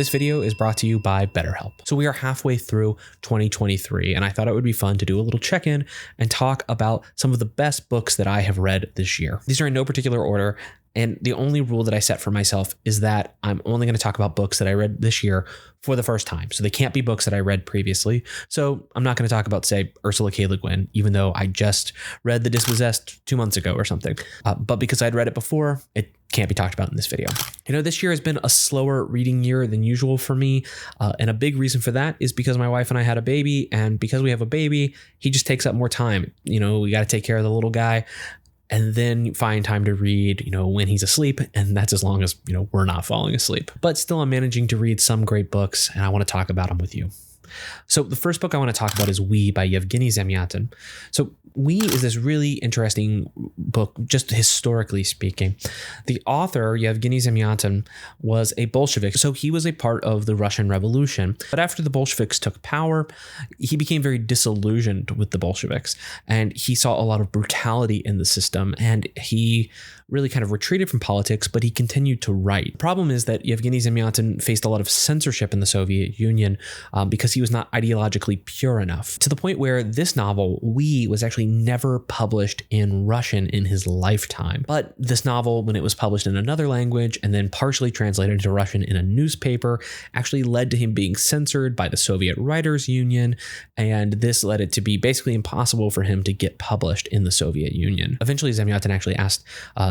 This video is brought to you by BetterHelp. So we are halfway through 2023, and I thought it would be fun to do a little check-in and talk about some of the best books that I have read this year. These are in no particular order, and the only rule that I set for myself is that I'm only going to talk about books that I read this year for the first time. So they can't be books that I read previously. So I'm not going to talk about, say, Ursula K. Le Guin, even though I just read The Dispossessed 2 months ago or something. But because I'd read it before, it can't be talked about in this video. You know, this year has been a slower reading year than usual for me. And a big reason for that is because my wife and I had a baby. And because we have a baby, he just takes up more time. You know, we got to take care of the little guy and then find time to read, you know, when he's asleep. And that's as long as, you know, we're not falling asleep. But still, I'm managing to read some great books, and I want to talk about them with you. So the first book I want to talk about is We by Yevgeny Zamyatin. So We is this really interesting book, just historically speaking. The author, Yevgeny Zamyatin, was a Bolshevik. So he was a part of the Russian Revolution. But after the Bolsheviks took power, he became very disillusioned with the Bolsheviks. And he saw a lot of brutality in the system. And he really kind of retreated from politics, but he continued to write. The problem is that Yevgeny Zamyatin faced a lot of censorship in the Soviet Union because he was not ideologically pure enough, to the point where this novel, We, was actually never published in Russian in his lifetime. But this novel, when it was published in another language and then partially translated into Russian in a newspaper, actually led to him being censored by the Soviet Writers Union, and this led it to be basically impossible for him to get published in the Soviet Union. Eventually, Zamyatin actually asked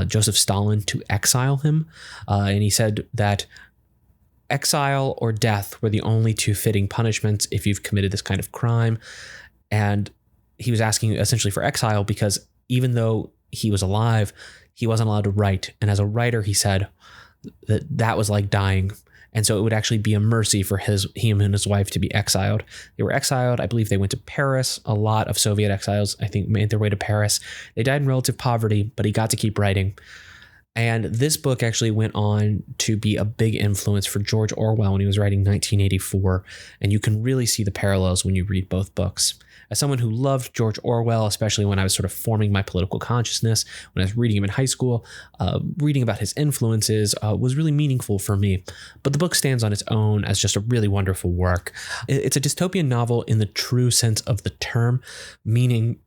Joseph Stalin to exile him, and he said that exile or death were the only two fitting punishments if you've committed this kind of crime. And he was asking essentially for exile because even though he was alive, he wasn't allowed to write. And as a writer, he said that that was like dying. And so it would actually be a mercy for him and his wife to be exiled. They were exiled. I believe they went to Paris. A lot of Soviet exiles, I think, made their way to Paris. They died in relative poverty, but he got to keep writing. And this book actually went on to be a big influence for George Orwell when he was writing 1984. And you can really see the parallels when you read both books. As someone who loved George Orwell, especially when I was sort of forming my political consciousness, when I was reading him in high school, reading about his influences was really meaningful for me. But the book stands on its own as just a really wonderful work. It's a dystopian novel in the true sense of the term, meaning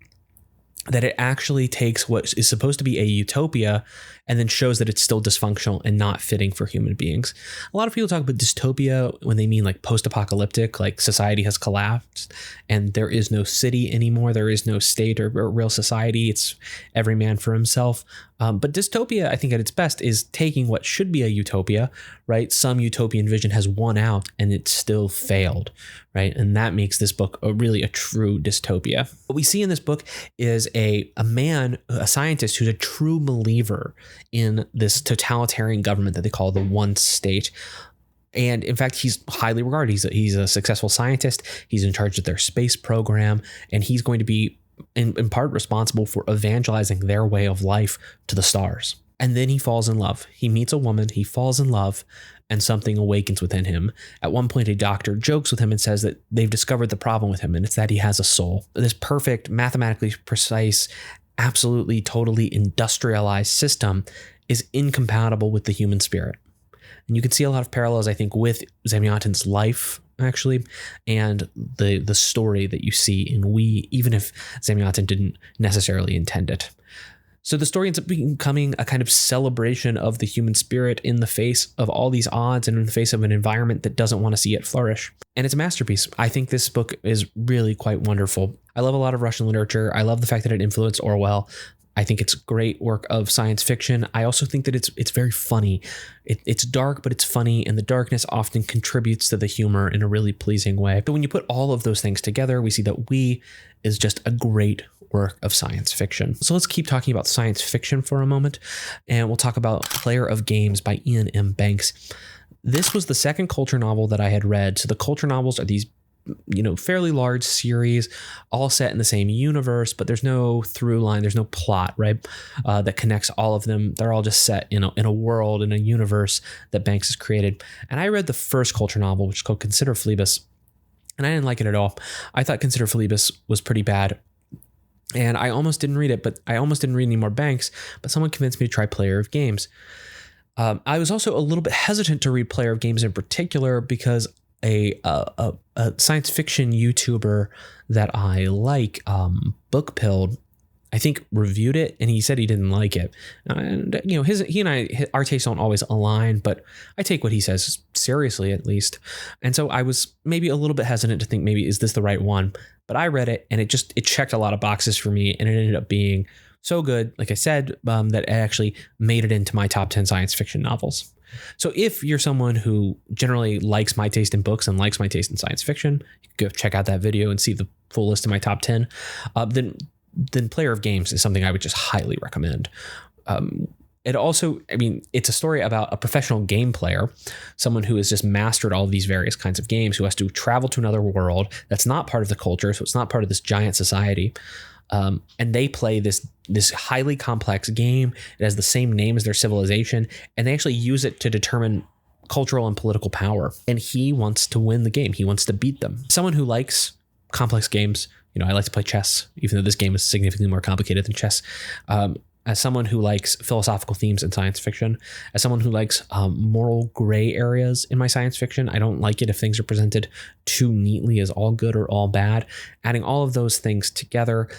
that it actually takes what is supposed to be a utopia and then shows that it's still dysfunctional and not fitting for human beings. A lot of people talk about dystopia when they mean like post-apocalyptic, like society has collapsed and there is no city anymore. There is no state or real society. It's every man for himself. But dystopia, I think at its best, is taking what should be a utopia, right? Some utopian vision has won out and it still failed, right? And that makes this book really a true dystopia. What we see in this book is a man, a scientist who's a true believer in this totalitarian government that they call the one state. And in fact, he's highly regarded. He's a successful scientist. He's in charge of their space program, and he's going to be in part responsible for evangelizing their way of life to the stars. And then he falls in love. He meets a woman, he falls in love, and something awakens within him. At one point, a doctor jokes with him and says that they've discovered the problem with him, and it's that he has a soul. This perfect, mathematically precise, absolutely, totally industrialized system is incompatible with the human spirit. And you can see a lot of parallels, I think, with Zamyatin's life, actually, and the story that you see in We, even if Zamyatin didn't necessarily intend it. So the story ends up becoming a kind of celebration of the human spirit in the face of all these odds and in the face of an environment that doesn't want to see it flourish. And it's a masterpiece. I think this book is really quite wonderful. I love a lot of Russian literature. I love the fact that it influenced Orwell. I think it's great work of science fiction. I also think that it's very funny. It's dark, but it's funny, and the darkness often contributes to the humor in a really pleasing way. But when you put all of those things together, we see that We is just a great work of science fiction. So let's keep talking about science fiction for a moment, and we'll talk about Player of Games by Iain M. Banks. This was the second Culture novel that I had read. So the Culture novels are these fairly large series, all set in the same universe, but there's no through line, there's no plot, right? That connects all of them. They're all just set in a world, in a universe that Banks has created. And I read the first Culture novel, which is called Consider Phlebas, and I didn't like it at all. I thought Consider Phlebas was pretty bad. And I almost didn't read it, but I almost didn't read any more Banks, but someone convinced me to try Player of Games. I was also a little bit hesitant to read Player of Games in particular because a science fiction YouTuber that I like, Bookpilled, I think reviewed it and he said he didn't like it. And he and our tastes don't always align, but I take what he says seriously at least. And so I was maybe a little bit hesitant to think maybe is this the right one? But I read it and it checked a lot of boxes for me, and it ended up being so good, like I said, that it actually made it into my top 10 science fiction novels. So if you're someone who generally likes my taste in books and likes my taste in science fiction, you can go check out that video and see the full list of my top 10. Then Player of Games is something I would just highly recommend. It also, it's a story about a professional game player, someone who has just mastered all of these various kinds of games, who has to travel to another world that's not part of the culture, so it's not part of this giant society. And they play this highly complex game. It has the same name as their civilization, and they actually use it to determine cultural and political power. And he wants to win the game. He wants to beat them. Someone who likes complex games, I like to play chess, even though this game is significantly more complicated than chess. As someone who likes philosophical themes in science fiction, as someone who likes moral gray areas in my science fiction, I don't like it if things are presented too neatly as all good or all bad. Adding all of those things together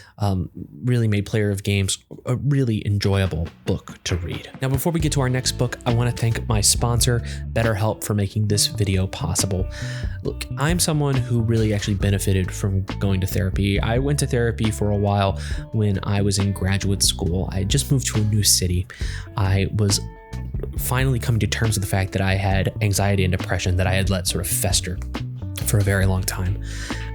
really made Player of Games a really enjoyable book to read. Now, before we get to our next book, I want to thank my sponsor, BetterHelp, for making this video possible. Look, I'm someone who really actually benefited from going to therapy. I went to therapy for a while when I was in graduate school. I just moved to a new city. I was finally coming to terms with the fact that I had anxiety and depression that I had let sort of fester for a very long time.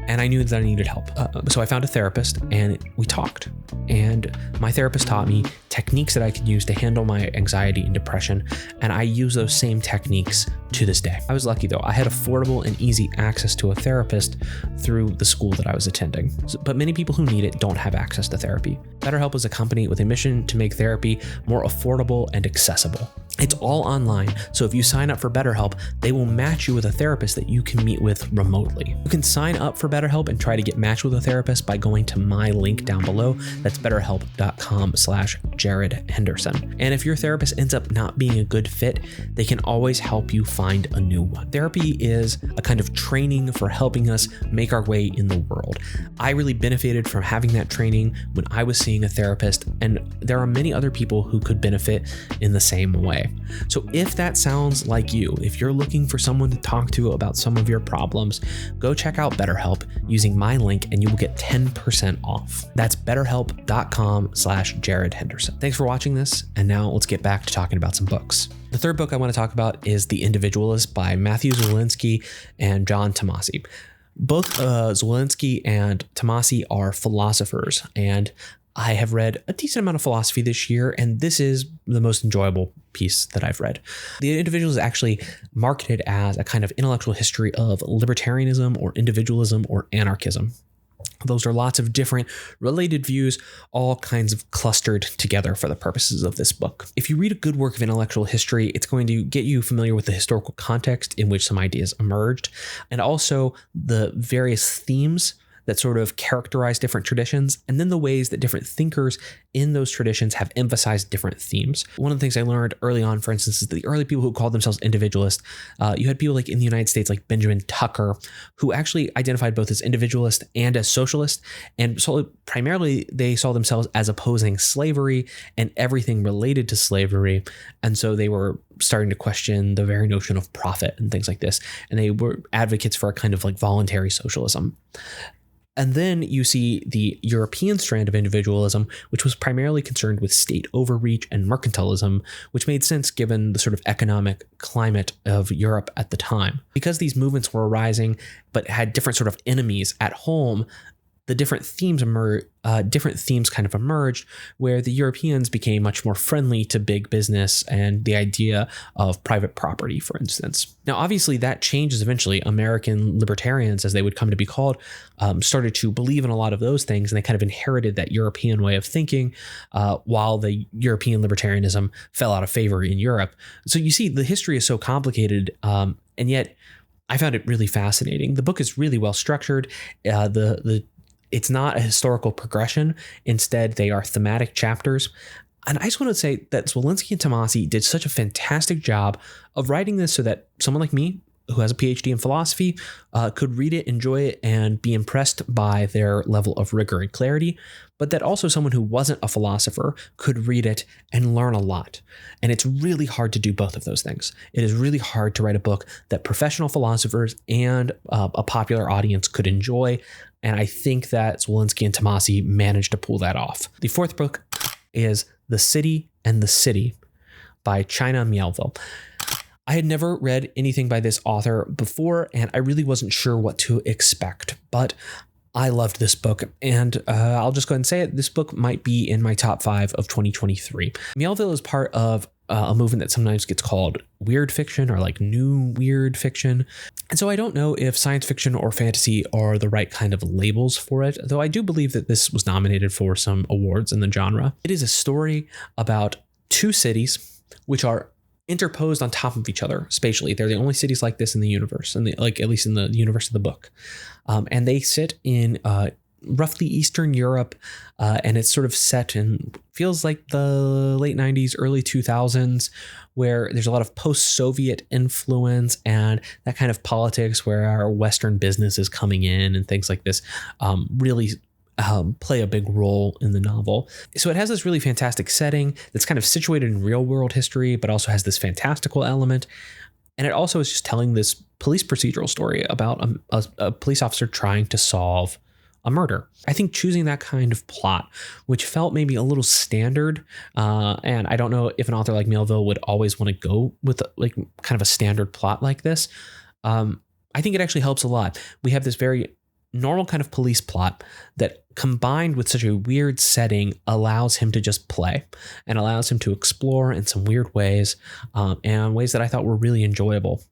And I knew that I needed help. So I found a therapist and we talked. And my therapist taught me techniques that I could use to handle my anxiety and depression. And I use those same techniques to this day. I was lucky though. I had affordable and easy access to a therapist through the school that I was attending. But many people who need it don't have access to therapy. BetterHelp is a company with a mission to make therapy more affordable and accessible. It's all online, so if you sign up for BetterHelp, they will match you with a therapist that you can meet with remotely. You can sign up for BetterHelp and try to get matched with a therapist by going to my link down below. That's betterhelp.com/Jared Henderson. And if your therapist ends up not being a good fit, they can always help you find a new one. Therapy is a kind of training for helping us make our way in the world. I really benefited from having that training when I was seeing a therapist, and there are many other people who could benefit in the same way. So if that sounds like you, if you're looking for someone to talk to about some of your problems, go check out BetterHelp using my link and you will get 10% off. That's betterhelp.com/Jared Henderson. Thanks for watching this. And now let's get back to talking about some books. The third book I want to talk about is The Individualist by Matthew Zwolinski and John Tomasi. Both Zwolinski and Tomasi are philosophers, and I have read a decent amount of philosophy this year, and this is the most enjoyable piece that I've read. The Individual is actually marketed as a kind of intellectual history of libertarianism or individualism or anarchism. Those are lots of different related views, all kinds of clustered together for the purposes of this book. If you read a good work of intellectual history, it's going to get you familiar with the historical context in which some ideas emerged, and also the various themes that sort of characterize different traditions, and then the ways that different thinkers in those traditions have emphasized different themes. One of the things I learned early on, for instance, is the early people who called themselves individualists, you had people like in the United States, like Benjamin Tucker, who actually identified both as individualist and as socialist. And so primarily they saw themselves as opposing slavery and everything related to slavery. And so they were starting to question the very notion of profit and things like this. And they were advocates for a kind of like voluntary socialism. And then you see the European strand of individualism, which was primarily concerned with state overreach and mercantilism, which made sense given the sort of economic climate of Europe at the time. Because these movements were arising, but had different sort of enemies at home, the different themes kind of emerged, where the Europeans became much more friendly to big business and the idea of private property, for instance. Now, obviously, that changes eventually. American libertarians, as they would come to be called, started to believe in a lot of those things, and they kind of inherited that European way of thinking, while the European libertarianism fell out of favor in Europe. So you see, the history is so complicated, and yet I found it really fascinating. The book is really well structured. It's not a historical progression. Instead, they are thematic chapters. And I just want to say that Zwolinski and Tomasi did such a fantastic job of writing this so that someone like me, who has a PhD in philosophy, could read it, enjoy it, and be impressed by their level of rigor and clarity, but that also someone who wasn't a philosopher could read it and learn a lot. And it's really hard to do both of those things. It is really hard to write a book that professional philosophers and a popular audience could enjoy. And I think that Zwolinski and Tomasi managed to pull that off. The fourth book is The City and the City by China Miéville. I had never read anything by this author before, and I really wasn't sure what to expect, but I loved this book, and I'll just go ahead and say it. This book might be in my top 5 of 2023. Miéville is part of a movement that sometimes gets called weird fiction, or like new weird fiction. And so I don't know if science fiction or fantasy are the right kind of labels for it, though I do believe that this was nominated for some awards in the genre. It is a story about two cities which are interposed on top of each other spatially. They're the only cities like this in the universe, and like at least in the universe of the book. And they sit in roughly Eastern Europe, and it's sort of set in, feels like the late 90s, early 2000s, where there's a lot of post-Soviet influence and that kind of politics where our Western business is coming in and things like this really play a big role in the novel. So it has this really fantastic setting that's kind of situated in real world history, but also has this fantastical element. And it also is just telling this police procedural story about a police officer trying to solve a murder. I think choosing that kind of plot, which felt maybe a little standard, and I don't know if an author like Miéville would always want to go with like kind of a standard plot like this. I think it actually helps a lot. We have this very normal kind of police plot that, combined with such a weird setting, allows him to just play and allows him to explore in some weird ways, and ways that I thought were really enjoyable.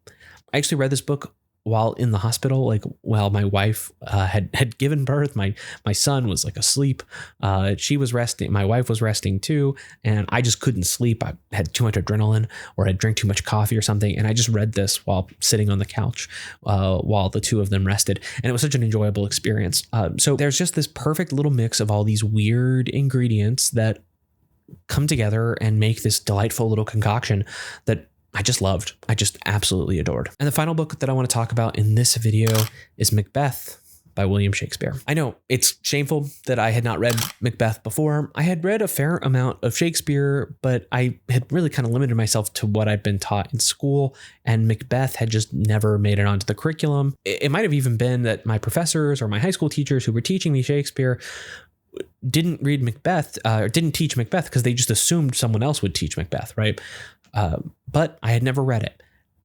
I actually read this book while in the hospital, like while my wife had given birth. My son was like asleep. She was resting. My wife was resting too. And I just couldn't sleep. I had too much adrenaline, or had drank too much coffee or something. And I just read this while sitting on the couch while the two of them rested. And it was such an enjoyable experience. So there's just this perfect little mix of all these weird ingredients that come together and make this delightful little concoction that I just loved. I just absolutely adored. And the final book that I want to talk about in this video is Macbeth by William Shakespeare. I know it's shameful that I had not read Macbeth before. I had read a fair amount of Shakespeare, but I had really kind of limited myself to what I'd been taught in school, and Macbeth had just never made it onto the curriculum. It might have even been that my professors or my high school teachers who were teaching me Shakespeare didn't read Macbeth, or didn't teach Macbeth because they just assumed someone else would teach Macbeth, right? But I had never read it,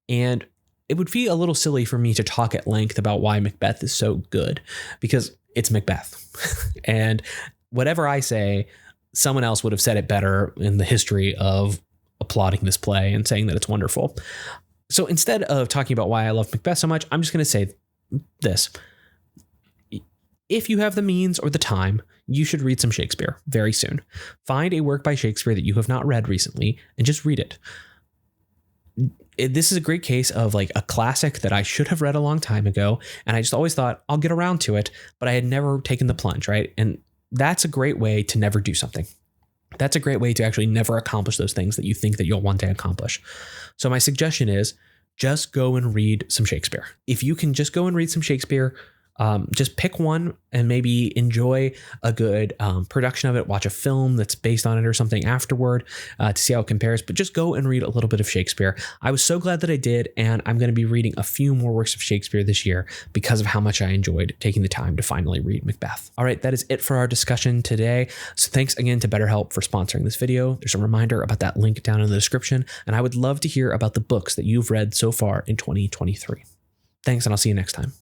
and it would be a little silly for me to talk at length about why Macbeth is so good, because it's Macbeth. And whatever I say, someone else would have said it better in the history of applauding this play and saying that it's wonderful. So instead of talking about why I love Macbeth so much, I'm just going to say this. If you have the means or the time, you should read some Shakespeare very soon. Find a work by Shakespeare that you have not read recently and just read it. This is a great case of like a classic that I should have read a long time ago, and I just always thought I'll get around to it, but I had never taken the plunge, right? And that's a great way to never do something. That's a great way to actually never accomplish those things that you think that you'll one day accomplish. So my suggestion is just go and read some Shakespeare. If you can just go and read some Shakespeare, just pick one and maybe enjoy a good production of it. Watch a film that's based on it or something afterward to see how it compares. But just go and read a little bit of Shakespeare. I was so glad that I did, and I'm going to be reading a few more works of Shakespeare this year because of how much I enjoyed taking the time to finally read Macbeth. All right, that is it for our discussion today. So thanks again to BetterHelp for sponsoring this video. There's a reminder about that link down in the description, and I would love to hear about the books that you've read so far in 2023. Thanks, and I'll see you next time.